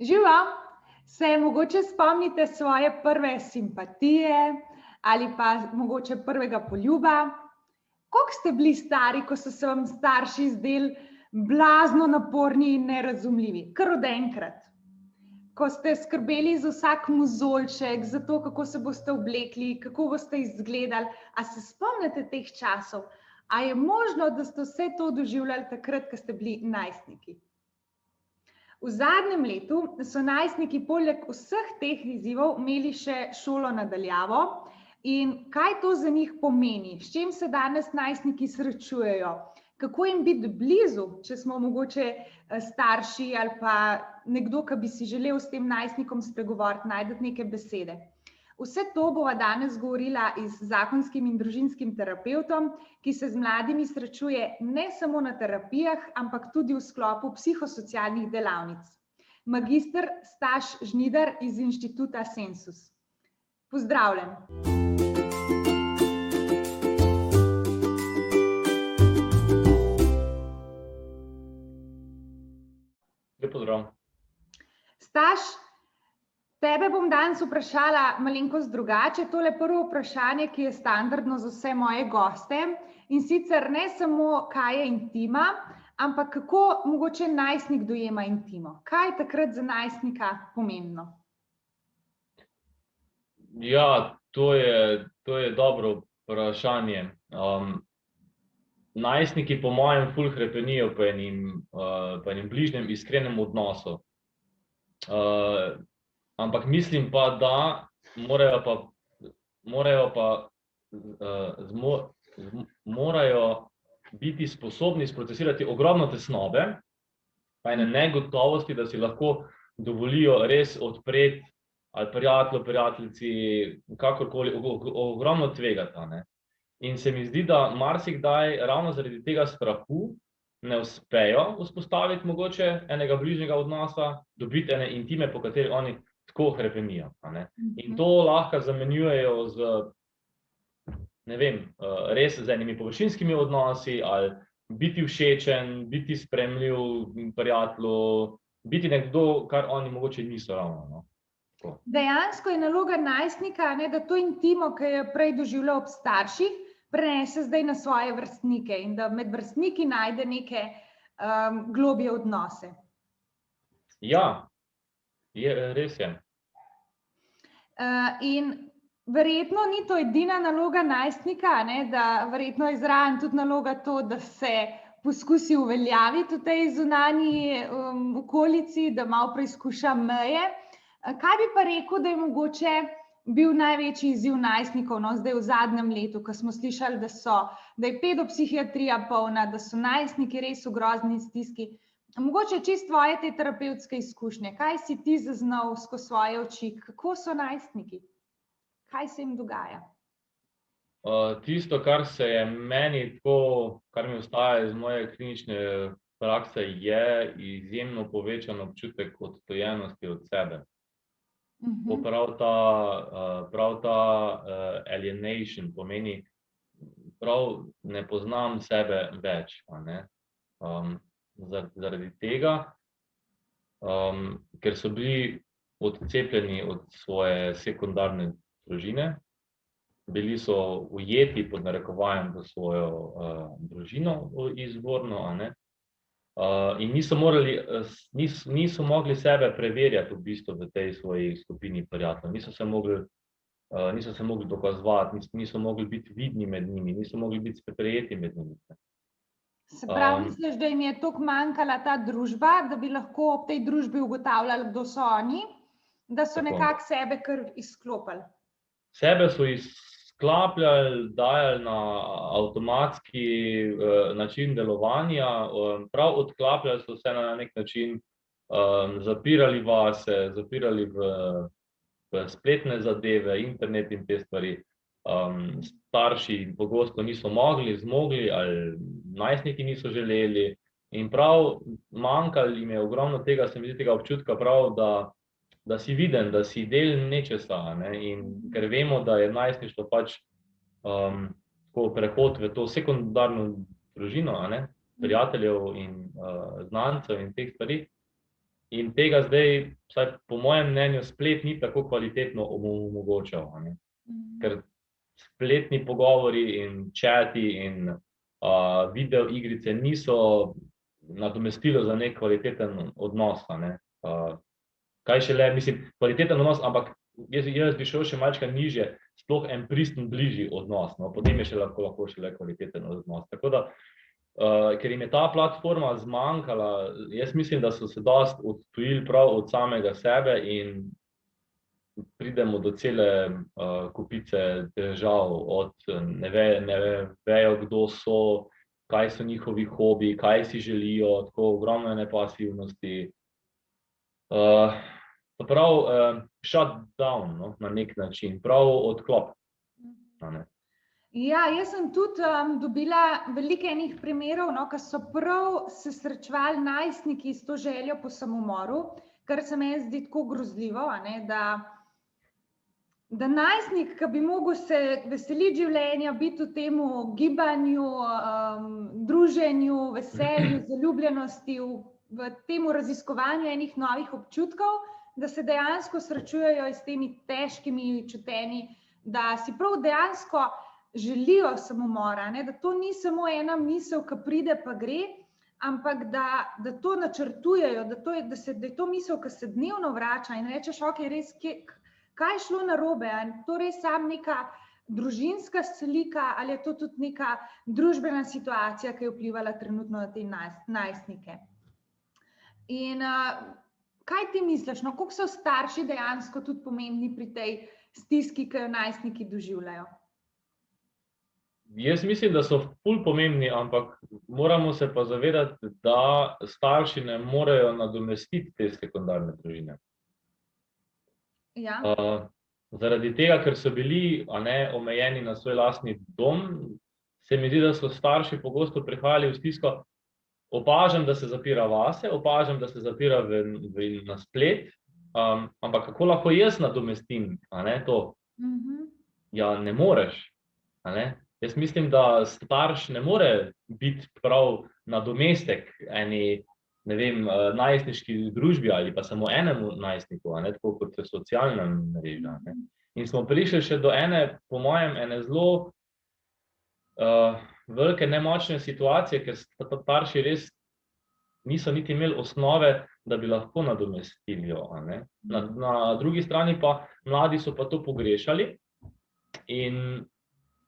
Živa, se mogoče spomnite svoje prve simpatije ali pa mogoče prvega poljuba? Koliko ste bili stari, ko so se vam starši zdeli blazno naporni in nerazumljivi? Kar od enkrat. Ko ste skrbeli za vsak mozoljček, za to, kako se boste oblekli, kako boste izgledali. A se spomnite teh časov? A je možno, da ste vse to doživljali takrat, ko ste bili najstniki? V zadnjem letu so najstniki poleg vseh teh izzivov imeli še šolo na daljavo. In kaj to za njih pomeni? S čim se danes najstniki srečujejo? Kako jim biti blizu, če smo mogoče starši ali pa nekdo, ki bi si želel s tem najstnikom spregovoriti, najti neke besede? Vse to bova danes govorila z zakonskim in družinskim terapevtom, ki se z mladimi srečuje ne samo na terapijah, ampak tudi v sklopu psihosocialnih delavnic. Magister Staš Žnidar iz Inštituta Sensus. Pozdravljen. Lep pozdrav. Staš, tebe bom danes vprašala malenkost drugače. Tole prvo vprašanje, ki je standardno za vse moje goste, in sicer ne samo, kaj je intima, ampak kako mogoče najstnik dojema intimo. Kaj je takrat za najstnika pomembno? Ja, to je dobro vprašanje. Najstniki po mojem ful hrepenijo po enim bližnjem, iskrenem odnosu. Ampak mislim pa, da morajo biti sposobni sprocesirati ogromno tesnobe, pa ene negotovosti, da si lahko dovolijo res odpreti ali prijatelju, prijateljici, kakorkoli, ogromno tvegata, ne. In se mi zdi, da marsikdaj ravno zaradi tega strahu ne uspejo vzpostaviti mogoče enega bližnjega odnosa, dobiti ene intime, po kateri oni tako hrepenijo, a ne. In to lahko zamenjujejo z, ne vem, res z enimi površinskimi odnosi, ali biti všečen, biti sprejemljiv prijatelju, biti nekdo, kar oni mogoče niso ravno, no. Dejansko je naloga najstnika, ne, da to intimo, ki je prej doživljal ob starših, prenese zdaj na svoje vrstnike in da med vrstniki najde neke globje odnose. Ja, res je. In verjetno ni to edina naloga najstnika, ne, da verjetno je zraven tudi naloga to, da se poskusi uveljaviti v tej zunanji okolici, da malo preizkuša meje. Kaj bi pa rekel, da je mogoče bil največji izziv najstnikov, no, zdaj v zadnjem letu, ko smo slišali, da je pedopsihiatrija polna, da so najstniki res v grozni stiski. Mogoče čisto tvoje te terapevtske izkušnje, kaj si ti zaznal skozi svoje oči, kako so najstniki? Kaj se jim dogaja? Tisto, kar se je meni tako, kar mi ostaja iz moje klinične prakse, je izjemno povečan občutek odtujenosti od sebe. Prav ta alienation pomeni, prav ne poznam sebe več, a ne. Zaradi tega, ker so bili odcepljeni od svoje sekundarne družine, bili so ujeti pod narekovajem v svojo družino izvorno, a ne. In niso mogli sebe preverjati v bistvu v tej svoji skupini prijateljev, niso se mogli dokazovati, niso mogli biti vidni med njimi, niso mogli biti sprejeti med njimi. Se pravi, misliš, da jim je toliko manjkala ta družba, da bi lahko ob tej družbi ugotavljali, kdo so oni, da so nekako sebe kar izklopili? Sebe so izklapljali, dajali na avtomatski način delovanja, prav odklapljali so se na nek način, zapirali vase, zapirali v spletne zadeve, internet in te stvari. Starši pogosto niso zmogli ali najstniki niso želeli in prav manjkalo jim je ogromno tega, se mi zdi, tega občutka prav, da si viden, da si del nečesa, ne, in ker vemo, da je najstništvo pač prehod v to sekundarno družino, a ne, prijateljev in znancev in teh stvari, in tega zdaj, vsaj po mojem mnenju, splet ni tako kvalitetno omogočal, ne. Ker spletni pogovori in chati in video igrice niso nadomestilo za nek kvaliteten odnos, ne. Kaj šele, mislim, kvaliteten odnos, ampak jaz bi šel še malčka nižje, sploh en pristen bližji odnos, no, potem je še lahko šele kvaliteten odnos. Tako da, ker jim je ta platforma zmanjkala, jaz mislim, da so se dosti odtujili prav od samega sebe in pridemo do cele kupice težav, od ne vejo, kdo so, kaj so njihovi hobiji, kaj si želijo, tako ogromno nepasivnosti. Prav shut down, no, na nek način, prav odklop. Ja, jaz sem tudi dobila veliko enih primerov, no, ko so prav se srečevali najstniki s to željo po samomoru, kar se meni zdi tako grozljivo, ne, da najstnik, ki bi mogel se veseliti življenja, biti v tem gibanju, druženju, veselju, zaljubljenosti, v tem raziskovanju enih novih občutkov, da se dejansko srečujejo s temi težkimi čutenji, da si prav dejansko želijo samomora, ne? Da to ni samo ena misel, ki pride pa gre, ampak da to načrtujejo, da je to misel, ki se dnevno vrača in rečeš, ok, res, kaj je šlo narobe, ali to res samo neka družinska slika ali je to tudi neka družbena situacija, ki je vplivala trenutno na te najstnike. In kaj ti misliš, no, koliko so starši dejansko tudi pomembni pri tej stiski, ki jo najstniki doživljajo? Jaz mislim, da so ful pomembni, ampak moramo se pa zavedati, da starši ne morejo nadomestiti te sekundarne družine. Ja. Zaradi tega, ker so bili omejeni na svoj lastni dom, se mi zdi, da so starši pogosto prihajali v stisko. Opažam, da se zapira vase, opažam, da se zapira na splet, ampak kako lahko jaz nadomestim, to? Ja, ne moreš, Jaz mislim, da starš ne more biti prav nadomestek eni, ne vem, najstniški družbi ali pa samo enemu najstniku, tako kot je socialna mreža, In smo prišli še do po mojem, ene zelo velike nemočne situacije, ker starši res niso niti imeli osnove, da bi lahko nadomestili jo, Na drugi strani pa mladi so pa to pogrešali in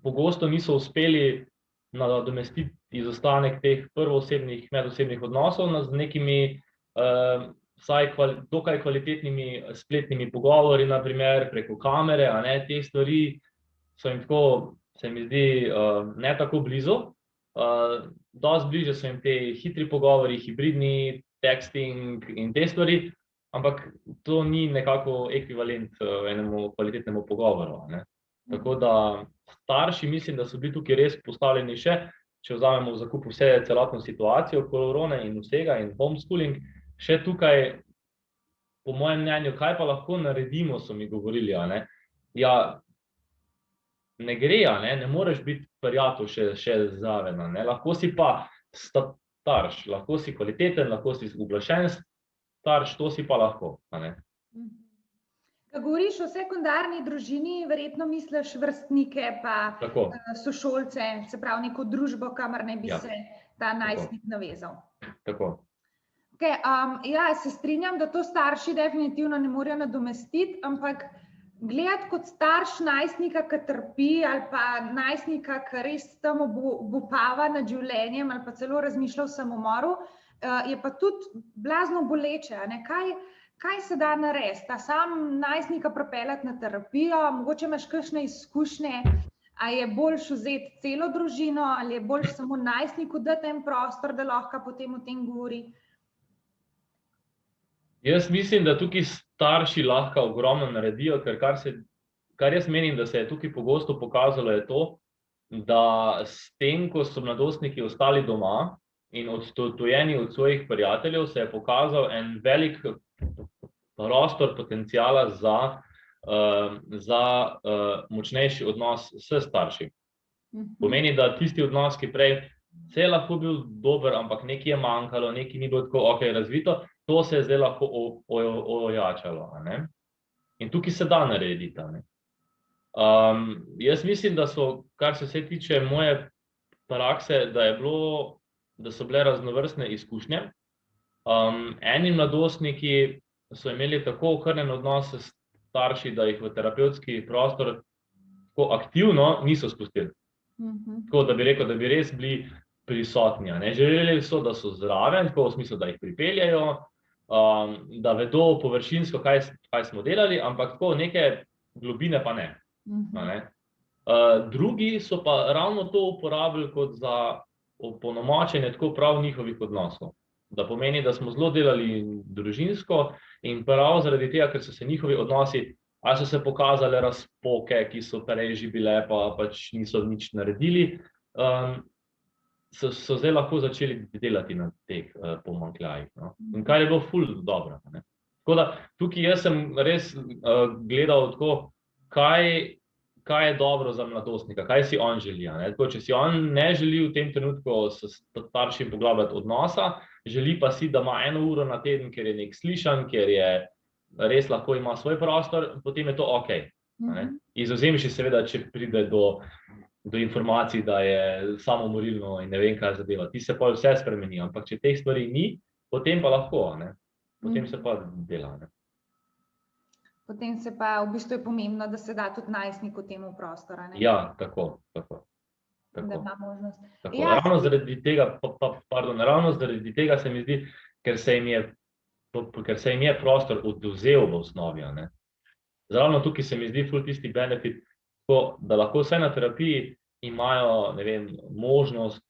pogosto niso uspeli nadomestiti izostanek teh prvoosebnih, medosebnih odnosov z nekimi vsaj dokaj kvalitetnimi spletnimi pogovori, na primer preko kamere, te stvari so jim tako, se mi zdi, ne tako blizu. Dosti bliže so jim te hitri pogovori, hibridni, texting in te stvari, ampak to ni nekako ekvivalent enemu kvalitetnemu pogovoru, Tako da starši mislim, da so bili tukaj res postavljeni še, če vzamemo v zakup celotno situacijo korone in vsega in homeschooling, še tukaj, po mojem mnenju, kaj pa lahko naredimo, so mi govorili, Ja, ne gre, ne moreš biti prijatelj še zraven, Lahko si pa starš, lahko si kvaliteten, lahko si uglašen starš, to si pa lahko, Ko govoriš o sekundarni družini, verjetno misliš vrstnike pa sošolce, se pravi neko družbo, kamor naj bi se ta najstnik navezal. Tako. Okay, ja, se strinjam, da to starši definitivno ne morejo nadomestiti, ampak gledati kot starš najstnika, ki trpi, ali pa najstnika, ki res tam obupava nad življenjem ali pa celo razmišlja o samomoru, je pa tudi blazno boleče, Kaj se da narediti? Ta sam najstnika pripeljati na terapijo, mogoče imaš kakšne izkušnje, a je boljše vzeti celo družino ali je boljše samo najstniku dati en prostor, da lahko potem o tem govori? Jaz mislim, da tukaj starši lahko ogromno naredijo, ker kar jaz menim, da se je tukaj pogosto pokazalo, je to, da s tem, ko so mladostniki ostali doma in odtujeni od svojih prijateljev, se je pokazal en velik prostor potenciala za močnejši odnos s starši. Pomeni, da tisti odnos, ki prej Vse je lahko bil dober, ampak nekaj je manjkalo, nekaj ni bilo tako razvito, to se je zdaj lahko ojačalo. In tukaj se da narediti. Jaz mislim, da so, kar se vse tiče moje prakse, da so bile raznovrstne izkušnje. Eni mladostniki so imeli tako okrnjen odnos s starši, da jih v terapevtski prostor tako aktivno niso spustili. Tako, da bi rekel, da bi res bili prisotni. Želeli so, da so zraven, tako v smislu, da jih pripeljajo, da vedo površinsko, kaj smo delali, ampak tako neke globine pa ne. Drugi so pa ravno to uporabili kot za opolnomočenje tako prav njihovih odnosov. Da pomeni, da smo zelo delali družinsko in prav zaradi tega, ker so se njihovi odnosi, ali so se pokazale razpoke, ki so prej že bile, pa pač niso nič naredili, so zdaj lahko začeli delati na teh pomanjkljajih. In kar je bilo ful dobro. Tako da tukaj jaz sem res gledal tako, kaj je dobro za mladostnika, kaj si on želi. Tako, če si on ne želi v tem trenutku s staršem poglabljati odnosa, želi pa si, da ima 1 uro na teden, ker je nek slišan, ker je res lahko ima svoj prostor, potem je to okej. Izvzemši seveda, če pride do informacij, da je samomorilno in ne vem, kaj zadeva. Ti se pa vse spremeni, ampak če teh stvari ni, potem pa lahko, potem se pa dela. Potem se pa v bistvu je pomembno, da se da tudi najstniku temu prostor. Ja, tako. Da ima možnost. Ravno zaradi tega se mi zdi, ker se jim je prostor odvzel v osnovi. Ravno tukaj se mi zdi ful tisti benefit, da lahko vsaj na terapiji imajo, ne vem, možnost,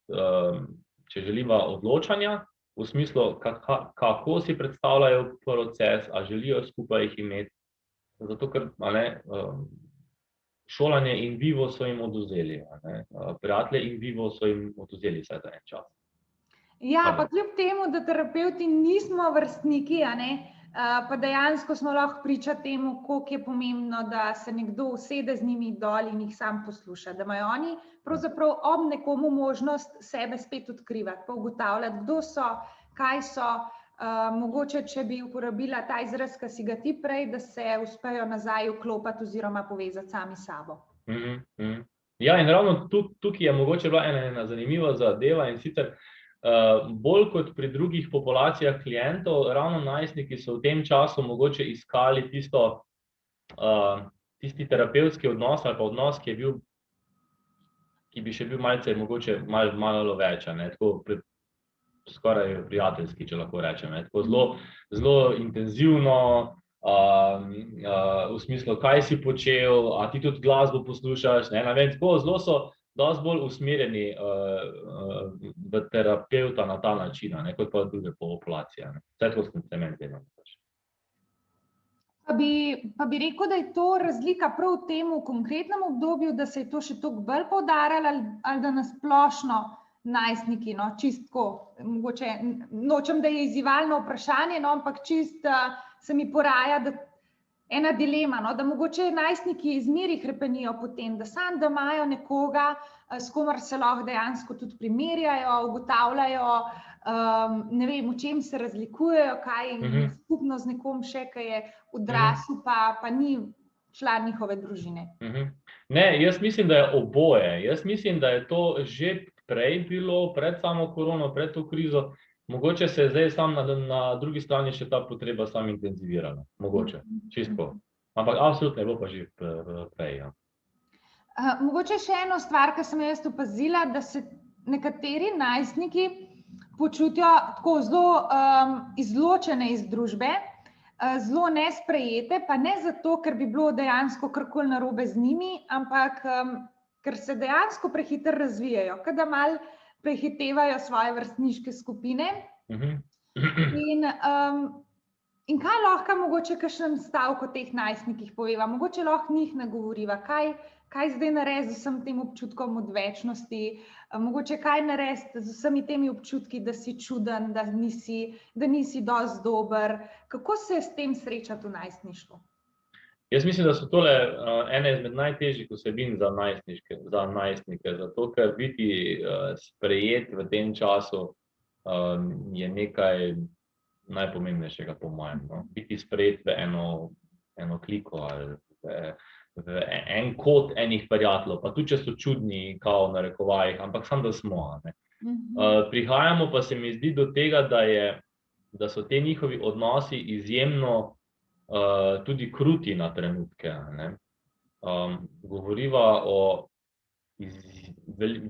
če želiva, odločanja, v smislu, kako si predstavljajo proces, a želijo skupaj jih imeti. Zato, ker šolanje in vivo so jim odvzeli. Prijatelje in vivo so jim odvzeli vsaj za en čas. Ja, pa kljub temu, da terapevti nismo vrstniki, pa dejansko smo lahko priča temu, koliko je pomembno, da se nekdo usede z njimi dol in jih sam posluša. Da imajo oni pravzaprav ob nekomu možnost sebe spet odkrivati, pa ugotavljati, kdo so, kaj so. Mogoče, če bi uporabila ta izraz, ki si ga ti prej, da se uspejo nazaj vklopati oziroma povezati sami s sabo. Ja, in ravno tukaj je mogoče bila ena zanimiva zadeva, in sicer bolj kot pri drugih populacijah klientov, ravno najstniki so v tem času mogoče iskali tisti terapevtski odnos ali pa odnos, ki bi še bil malce mogoče malo več, tako skoraj prijateljski, če lahko rečem. Tako zelo intenzivno, v smislu, kaj si počel, a ti tudi glasbo poslušaš, tako zelo so dosti bolj usmerjeni v terapevta na ta način, kot pa druge populacije. Vse tako se meni zdi. Pa bi rekel, da je to razlika prav v tem konkretnem obdobju, da se je to še toliko bolj poudarjalo, ali da na splošno najstniki, čistko, mogoče nočem, da je izzivalno vprašanje, ampak čist se mi poraja ena dilema, da mogoče najstniki zmeraj hrepenijo po tem, da imajo nekoga, s komer se lahko dejansko tudi primerjajo, ugotavljajo, ne vem, v čem se razlikujejo, kaj je skupno z nekom še, ki je odrasel, pa ni član njihove družine. Ne, jaz mislim, da je oboje. Jaz mislim, da je to že prej bilo, pred samo korono, pred to krizo, mogoče se je zdaj sam na drugi strani še ta potreba sam intenzivirala. Mogoče, čisto. Ampak absolutno je bilo pa že prej. Mogoče še eno stvar, ki sem jaz opazila, da se nekateri najstniki počutijo tako zelo izločene iz družbe, zelo nesprejete, pa ne zato, ker bi bilo dejansko karkoli narobe z njimi, ampak ker se dejansko prehitro razvijajo, kada malo prehitevajo svoje vrstniške skupine. In kaj lahko mogoče kakšen stavek o teh najstnikih poveva? Mogoče lahko njih nagovoriva, kaj zdaj narediti z vsem tem občutkom odvečnosti, mogoče kaj narediti z vsemi temi občutki, da si čuden, da nisi dosti dober. Kako se s tem srečati v najstništvu? Jaz mislim, da so tole ene izmed najtežjih vsebin za najstnike, zato ker biti sprejet v tem času je nekaj najpomembnejšega po mojem. No? Biti sprejet v eno kliko ali v en kot enih prijateljev, pa tudi če so čudni, kao v narekovajih, ampak samo da smo. Ne? Prihajamo pa se mi zdi do tega, da so te njihovi odnosi izjemno tudi kruti na trenutke. Ne? Govoriva o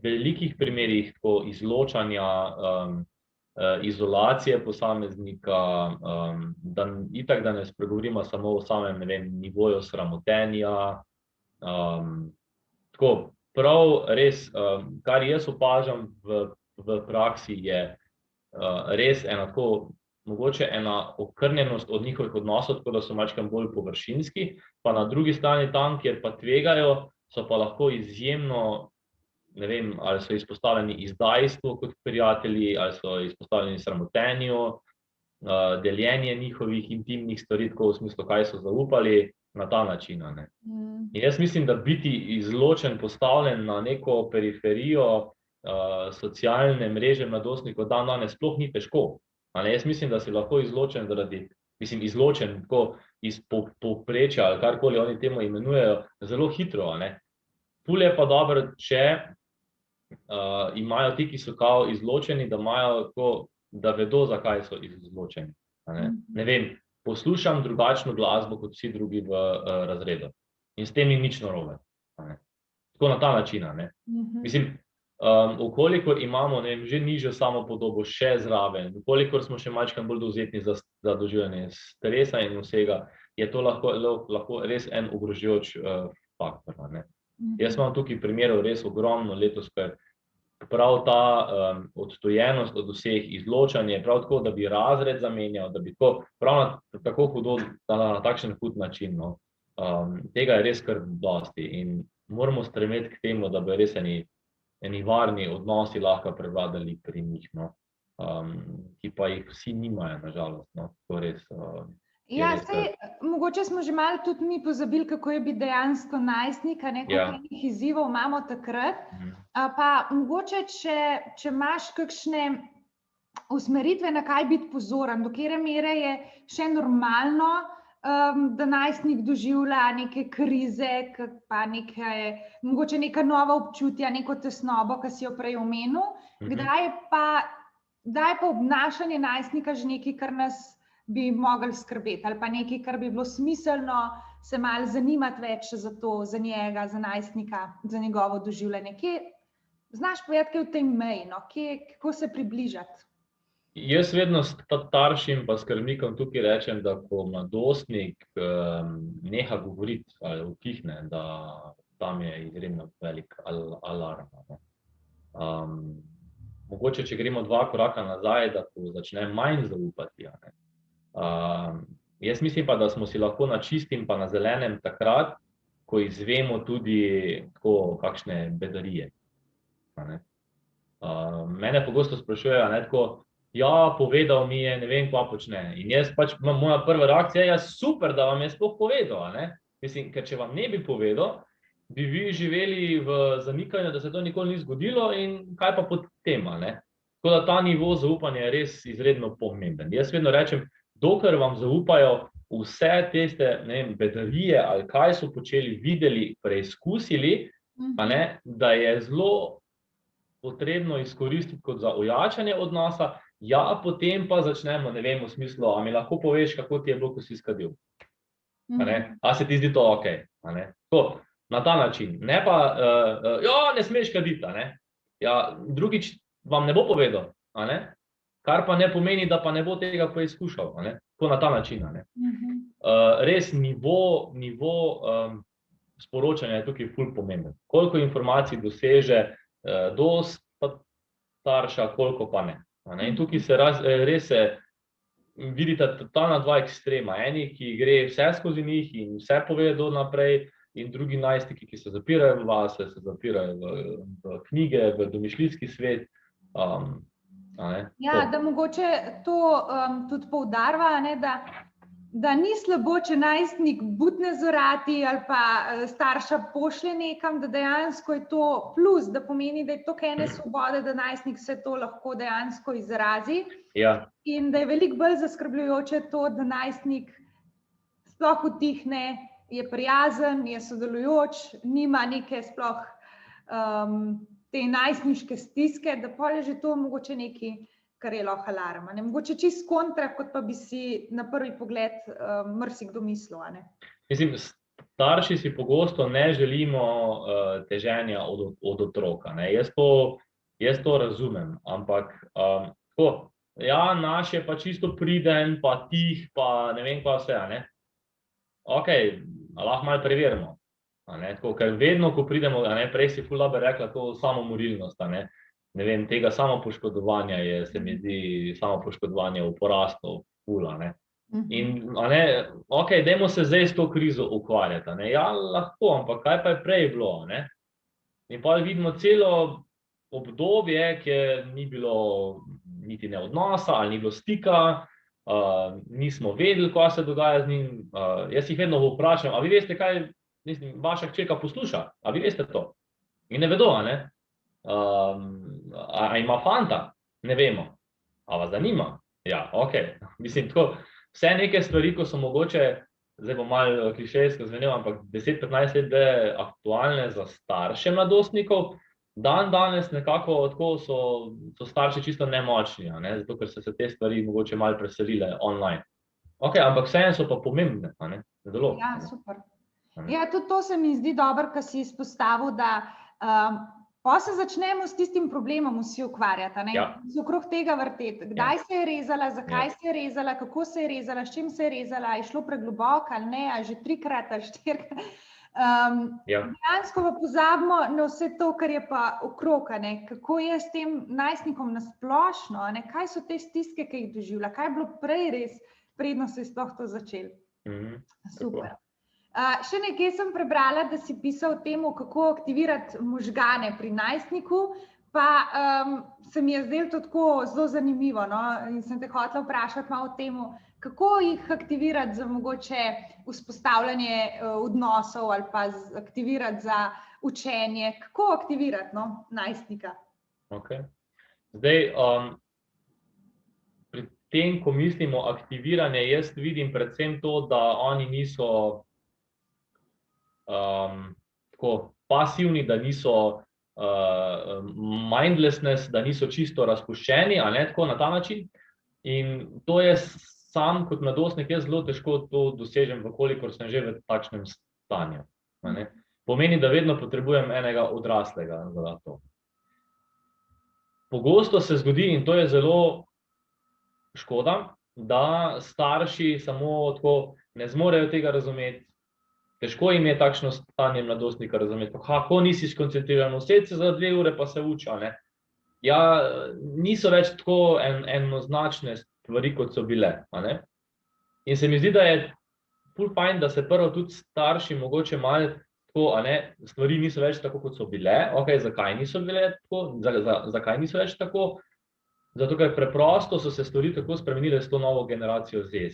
velikih primerih izločanja, izolacije posameznika, itak da ne spregovorimo samo o samem, ne vem, nivoju sramotenja. Tako, prav res, kar jaz opažam v praksi je res mogoče ena okrnjenost od njihovih odnosov, tako da so malčkam bolj površinski, pa na drugi strani tam, kjer pa tvegajo, so pa lahko izjemno, ne vem, ali so izpostavljeni izdajstvu kot prijatelji, ali so izpostavljeni sramotenju, deljenje njihovih intimnih stvari, tako v smislu, kaj so zaupali, na ta način. Ne. In jaz mislim, da biti izločen, postavljen na neko periferijo socialne mreže mladostnikov danes sploh ni težko. Jaz mislim, da si lahko izločen izločen tako iz povprečja ali karkoli oni temu imenujejo, zelo hitro. Ful je pa dobro, če imajo ti, ki so kao izločeni, da vedo, zakaj so izločeni. Ne vem, poslušam drugačno glasbo kot vsi drugi v razredu in s tem ni nič narobe. Tako na ta način. Mislim, ukolikor imamo, ne vem, že nižjo samopodobo še zraven, ukolikor smo še malčkam bolj dovzetni za doživljanje stresa in vsega, je to lahko res en ogrožajoč faktor. Jaz imam tukaj primerov res ogromno letos, ker prav ta odtujenost od vseh, izločanje, prav tako, da bi razred zamenjal, da bi prav tako hudo, na takšen hud način. Tega je res kar dosti in moramo stremeti k temu, da bi res eni varni odnosi lahko prevladali pri njih, ki pa jih vsi nimajo, nažalost. To res, mogoče smo že malo tudi mi pozabili, kako je biti dejansko najstnik, koliko izzivov imamo takrat. Pa mogoče, če imaš kakšne usmeritve, na kaj biti pozoren, do katere mere je še normalno, da najstnik doživlja neke krize, pa mogoče neka nova občutja, neko tesnobo, ki si jo prej omenil. Kdaj pa obnašanje najstnika že nekaj, kar nas bi mogli skrbeti, ali pa nekaj, kar bi bilo smiselno se malo zanimati več za to, za njega, za najstnika, za njegovo doživljanje. Znaš povedati, kaj v tej meji, kako se približati? Jaz vedno staršem pa skrbnikom tukaj rečem, da ko mladostnik neha govoriti ali utihne, da tam je izredno velik alarm. Mogoče, če gremo 2 koraka nazaj, da ko začne manj zaupati. Jaz mislim pa, da smo si lahko na čistim pa na zelenem takrat, ko izvemo tudi tako kakšne bedarije. Mene pogosto sprašujejo, tako, povedal mi je, ne vem, kva počne. In jaz moja prva reakcija je, super, da vam je sploh povedal. Mislim, ker če vam ne bi povedal, bi vi živeli v zanikanju, da se to nikoli ni zgodilo in kaj pa potem. Tako da ta nivo zaupanja je res izredno pomemben. Jaz vedno rečem, dokler vam zaupajo vse tiste, ne vem, bedarije ali kaj so počeli, videli, preizkusili, da je zelo potrebno izkoristiti kot za ojačanje odnosa, potem pa začnemo, ne vem, v smislu, a mi lahko poveš, kako ti je bilo, ko si skadil. A se ti zdi to okej? Na ta način. Ne pa, ne smeš kaditi. Drugič vam ne bo povedal, kar pa ne pomeni, da pa ne bo tega preizkušal. Tako na ta način. Res nivo sporočanja je tukaj ful pomemben. Koliko informacij doseže dosti starša, koliko pa ne. In tukaj se res vidita totalna 2 ekstrema. Eni, ki gre vse skozi njih in vse povedo naprej, in drugi najstniki, ki se zapirajo v vase, se zapirajo v knjige, v domišljijski svet. Da mogoče to tudi poudarva, da da ni slabo, če najstnik butne zorati ali pa starša pošlje nekam, da dejansko je to plus, da pomeni, da je toliko ene svobode, da najstnik vse to lahko dejansko izrazi. Ja. In da je veliko bolj zaskrbljujoče to, da najstnik sploh utihne, je prijazen, je sodelujoč, nima neke sploh te najstniške stiske, da pol je že to mogoče nekaj, kar je lahko alarm. Mogoče čist kontra, kot pa bi si na prvi pogled marsikdo mislil. Mislim, starši si pogosto ne želimo teženja od otroka. Jaz to razumem, ampak tako, ja, naš je pa čisto priden, pa tih, pa ne vem pa vse. Ok, lahko malo preverimo. Tako, ker vedno, ko pridemo, prej si ful dobro rekla, to samomorilnost. Ne vem, tega samopoškodovanja je, se mi zdi, samopoškodovanje v porastu, fula. In, ok, dajmo se zdaj s to krizo ukvarjati. Ja, lahko, ampak kaj pa je prej bilo? In pa vidimo celo obdobje, kjer ni bilo niti ne odnosa, ali ni bilo stika, nismo vedeli, kaj se dogaja z njim. Jaz jih vedno vprašam, a vi veste, kaj vaša hčerka posluša? A vi veste to? In ne vedo, a ima fanta? Ne vemo. A vas zanima? Ja, ok. Mislim, tako, vse neke stvari, ko so mogoče, zdaj bom malo klišejsko zvenel, ampak 10-15 let je aktualne za starše mladostnikov, danes nekako tako so starši čisto nemočni, zato ker so se te stvari mogoče malo preselile online. Ok, ampak vseeno so pa pomembne, zelo. Ja, super. Ja, tudi to se mi zdi dobro, kar si izpostavil, da pa se začnemo s tistim problemom vsi ukvarjati, z okrog tega vrteti. Kdaj se je rezala, zakaj se je rezala, kako se je rezala, s čim se je rezala, je šlo pregloboko ali ne, ali že 3-krat ali 4-krat. Dejansko pa pozabimo na vse to, kar je pa okrog, kako je s tem najstnikom nasplošno, kaj so te stiske, ki jih doživlja, kaj je bilo prej res, predno se je sploh to začelo. Super. Še nekaj sem prebrala, da si pisal o tem, kako aktivirati možgane pri najstniku, pa se mi je zdelo to tako zelo zanimivo, in sem te hotela vprašati malo o tem, kako jih aktivirati za mogoče vzpostavljanje odnosov ali pa aktivirati za učenje, kako aktivirati najstnika? Ok. Zdaj, pri tem, ko mislimo aktiviranje, jaz vidim predvsem to, da oni niso tako pasivni, da niso mindlessness, da niso čisto razpuščeni, tako na ta način. In to je sam kot mladostnik, jaz zelo težko to dosežem, vkolikor sem že v takšnem stanju. Pomeni, da vedno potrebujem enega odraslega za to. Pogosto se zgodi, in to je zelo škoda, da starši samo tako ne zmorejo tega razumeti. Težko jim je takšno stanje mladostnika razumeti. Kako nisi skoncentriran, usedi se za 2 ure pa se uči. Ja, niso več tako enoznačne stvari, kot so bile. In se mi zdi, da je ful fajn, da se prvo tudi starši mogoče malo tako, stvari niso več tako, kot so bile. Ok, zakaj niso bile tako? Zakaj niso več tako? Zato, ker preprosto so se stvari tako spremenile s to novo generacijo Z.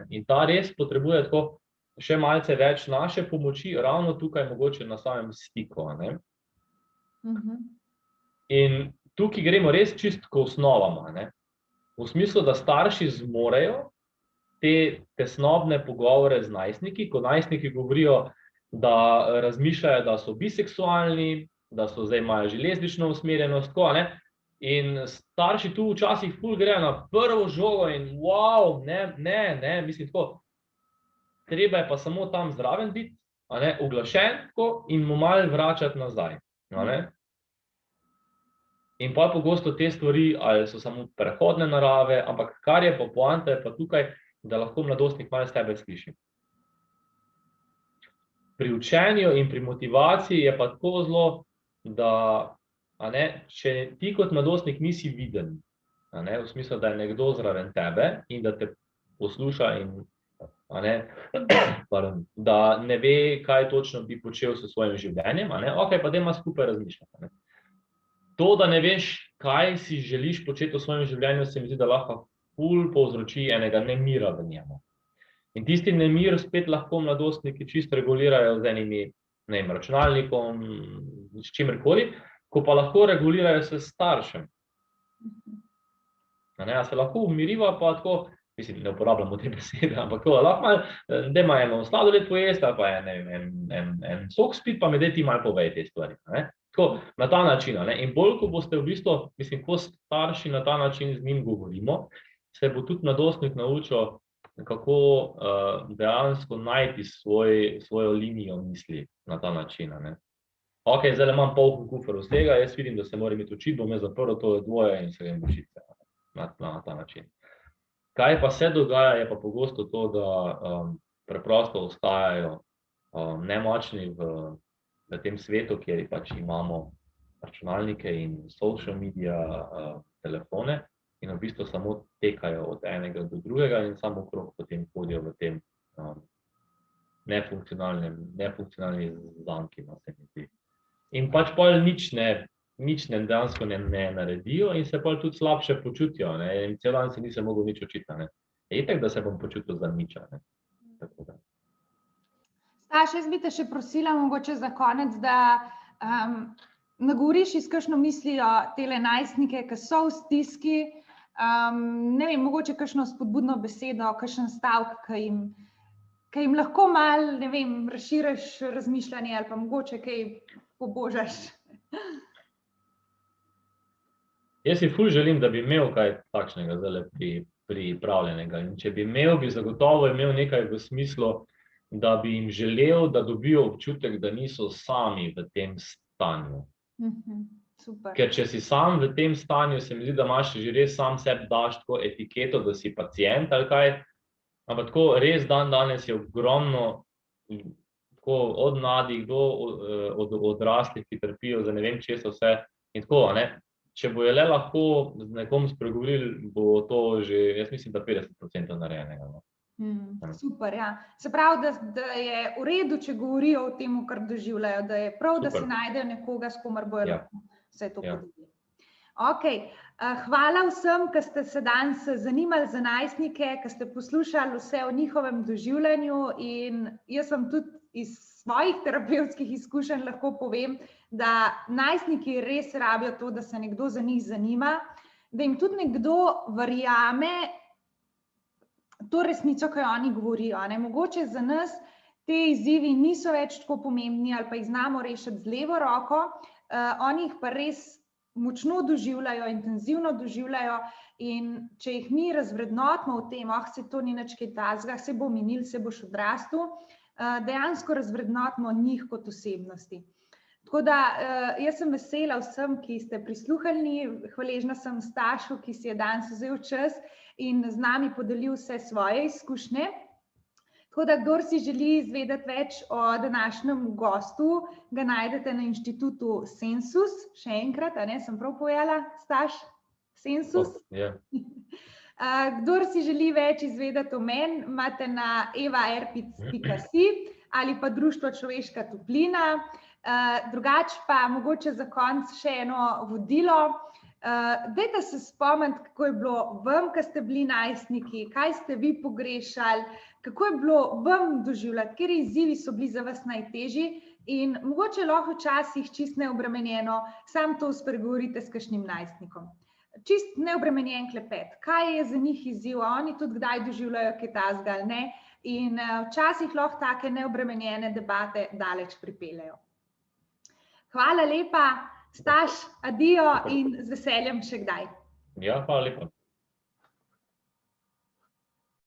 In ta res potrebuje tako še malce več naše pomoči, ravno tukaj mogoče na samem stiku. In tukaj gremo res čisto k osnovam. V smislu, da starši zmorejo te tesnobne pogovore z najstniki, ko najstniki govorijo, da razmišljajo, da so biseksualni, da so zdaj imajo že lezbično usmerjenost, in starši tu včasih ful grejo na prvo žogo in wow, ne, mislim tako, treba je pa samo tam zraven biti, uglašen in mu malo vračati nazaj. In pa pogosto te stvari, ali so samo prehodne narave, ampak kar je pa poanta, je pa tukaj, da lahko mladostnik malo s tebe sliši. Pri učenju in pri motivaciji je pa tako zelo, da če ti kot mladostnik nisi viden, v smislu, da je nekdo zraven tebe in da te posluša in da ne ve, kaj točno bi počel s svojim življenjem, ok, pa dajmo skupaj razmišljati. To, da ne veš, kaj si želiš početi v svojem življenju, se mi zdi, da lahko ful povzroči enega nemira v njemu. In tisti nemir spet lahko mladostniki čisto regulirajo z enimi, ne vem, računalnikom, s čimerkoli, ko pa lahko regulirajo se s staršem. A se lahko umiriva, pa tako, mislim, ne uporabljamo te besede, ampak to lahko malo, dajmo eno sladoled pojesti, ali pa en sok spiti, pa mi daj ti malo povej te stvari. Tako, na ta način. In bolj, ko boste v bistvu, mislim, ko starši na ta način z njim govorimo, se bo tudi mladostnik naučil, kako dejansko najti svojo linijo misli na ta način. Ok, zdaj imam poln kufer vsega, jaz vidim, da se moram iti učiti, bom jaz zaprl to dvoje in se grem učiti na ta način. Kaj pa se dogaja, je pa pogosto to, da preprosto ostajajo nemočni v tem svetu, kjer pač imamo računalnike in social media, telefone, in v bistvu samo tekajo od enega do drugega in samo okrog potem hodijo v tem nefunkcionalni zanki, se mi zdi. In pač pol nič dejansko ne naredijo in se pol tudi slabše počutijo, in cel dan se nisem mogel nič učiti. Itak, da se bom počutil za nič. Staš, jaz bi te še prosila mogoče za konec, da nagovoriš iz kakšno mislijo tele najstnike, ki so v stiski, ne vem, mogoče kakšno spodbudno besedo, kakšen stavek, ki jim lahko malo, ne vem, razširiš razmišljanje ali pa mogoče kaj pobožaš. Jaz si ful želim, da bi imel kaj takšnega zdajle pripravljenega. In če bi imel, bi zagotovo imel nekaj v smislu, da bi jim želel, da dobijo občutek, da niso sami v tem stanju. Super. Ker če si sam v tem stanju, se mi zdi, da imaš že res sam sebi daš tako etiketo, da si pacient ali kaj, ampak tako res danes je ogromno, tako od mladih do od odraslih, ki trpijo za ne vem česa vse in tako, če bojo le lahko z nekom spregovorili, bo to že, jaz mislim, da 50% narejenega. Super, ja. Se pravi, da je v redu, če govorijo o tem, kar doživljajo, da je prav, da si najdejo nekoga, s komer bojo lahko vse to podelili. Okej, hvala vsem, ki ste se danes zanimali za najstnike, ki ste poslušali vse o njihovem doživljanju, in jaz vam tudi iz svojih terapevtskih izkušenj lahko povem, da najstniki res rabijo to, da se nekdo za njih zanima, da jim tudi nekdo verjame to resnico, ki jo oni govorijo. Mogoče za nas te izzivi niso več tako pomembni ali pa jih znamo rešiti z levo roko, oni jih pa res močno doživljajo, intenzivno doživljajo, in če jih mi razvrednotimo v tem, se to ni nič kaj takega, se bo minil, se boš odrastel, dejansko razvrednotimo njih kot osebnosti. Tako da jaz sem vesela vsem, ki ste prisluhnili, hvaležna sem Stašu, ki si je danes vzel čas in z nami podelil vse svoje izkušnje. Tako da, kdor si želi izvedeti več o današnjem gostu, ga najdete na inštitutu Sensus. Še enkrat, sem prav povedala, Staš? Sensus? Kdor si želi več izvedeti o meni, imate na evaerpic.si ali pa Društvo Človeška toplina. Drugače pa mogoče za konec še eno vodilo. Dajte se spomniti, kako je bilo vam, ko ste bili najstniki, kaj ste vi pogrešali, kako je bilo vam doživljati, kateri izzivi so bili za vas najtežji, in mogoče lahko včasih čist neobremenjeno samo to spregovorite s kakšnim najstnikom. Čist neobremenjen klepet, kaj je za njih izziv, oni tudi kdaj doživljajo kaj takega ali ne, in včasih lahko take neobremenjene debate daleč pripeljejo. Hvala lepa, Staš, adijo in z veseljem še kdaj. Ja, hvala lepa.